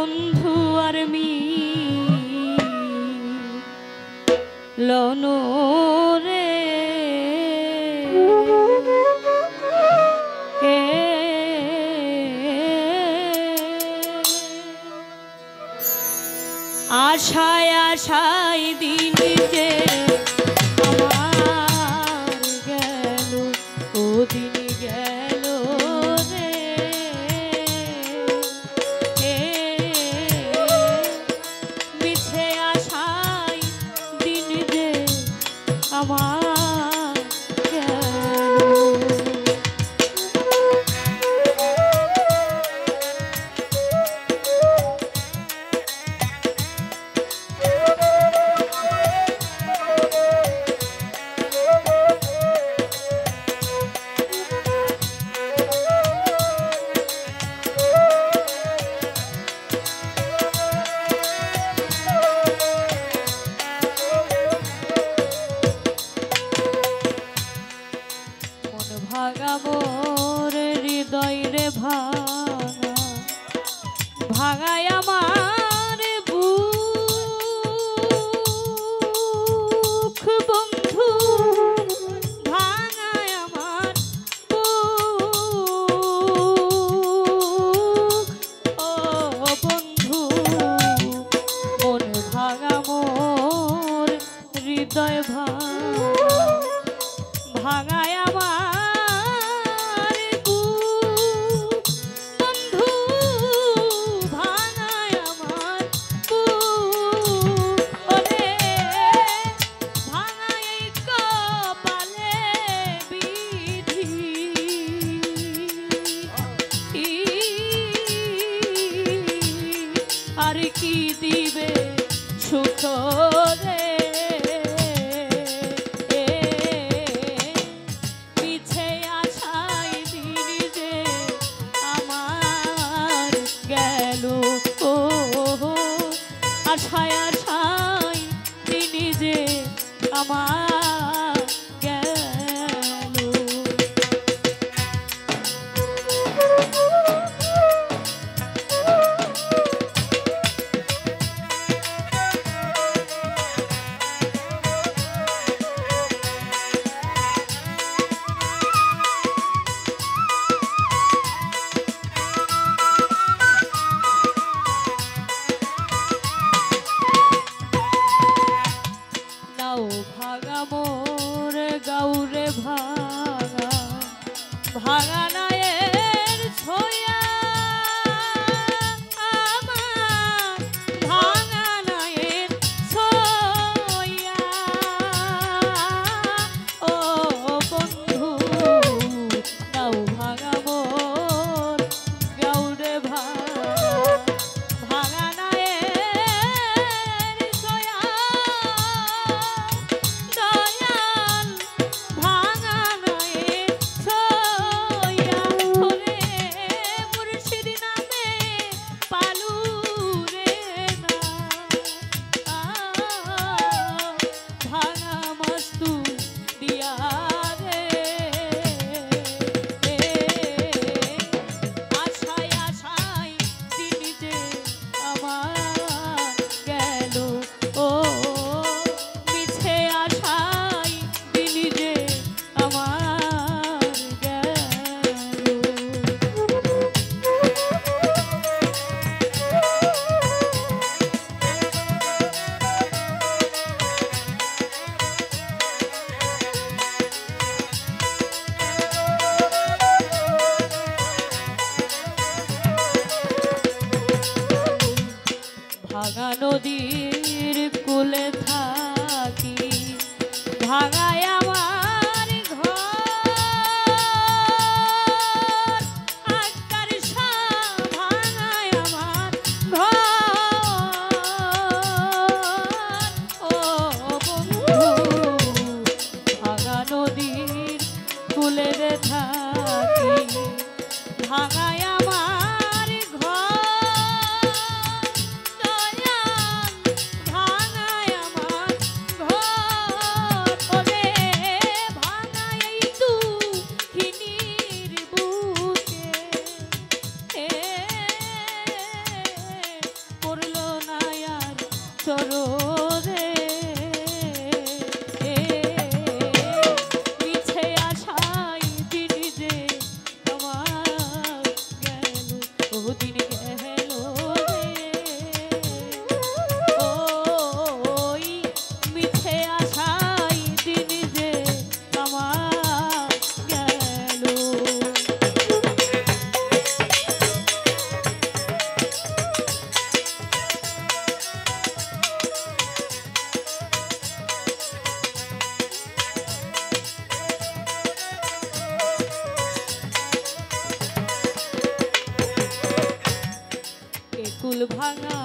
বন্ধু আর মিলন রে আশায় আশায় দিন যে আমার গেল ও দিন গেল রে মিছে আশায় দিন যে আমার গেল ভাঙা মোর হৃদয় রে ভাঙা ভাঙায় আমার বুক বন্ধু ভাঙায় আমার বুক ও বন্ধু মন ভাঙা মোর হৃদয় ভাঙায় আমার আর কি দিবে সুখ রে পিছে আশায় দিন যে আমার গেল ও আশায় আশায় দিন যে আমার গেল ভাঙা মোর গাউরে ভাঙা ভাঙা নায়ের ছোয়া আমার ভাঙা নায়ের ছোয়া ও বন্ধু নাও ভাঙা মোর গাউরে ভাঙা ভাঙা ভাঙা নদীর কূলে থাকি ভাঙায় আমার ঘর আকার ভাঙায় আমার ঘর ও বন্ধু ভাঙা নদীর কূলে থাকি ভাঙায় আমার ঘর ভাঙায় আমার ঘর কুল ভাঙা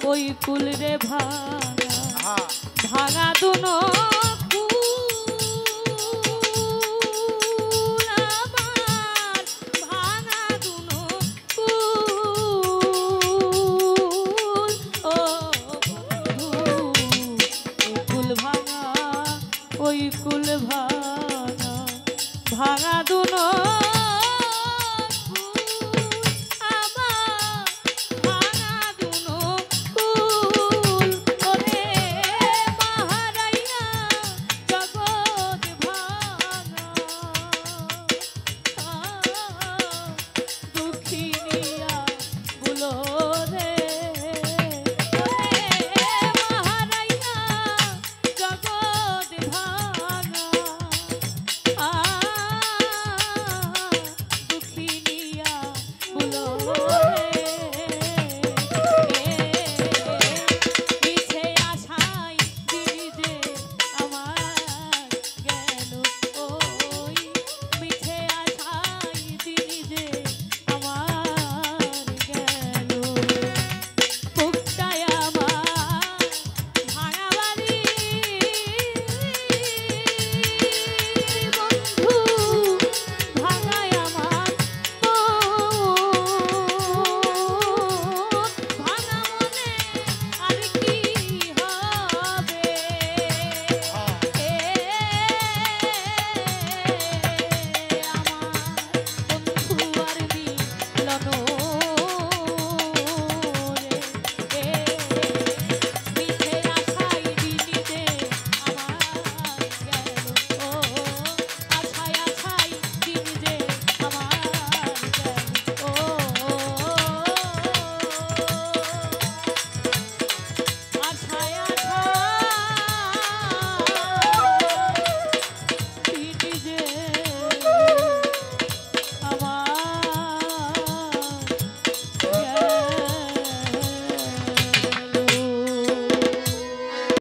ওই কুল রে ভাঙা ভাঙা দুনো কুল আমার ভাঙা দুনো কুল ও বন্ধু এই কুল ভাঙা ওই কুল ভাঙা ভাঙা দুনো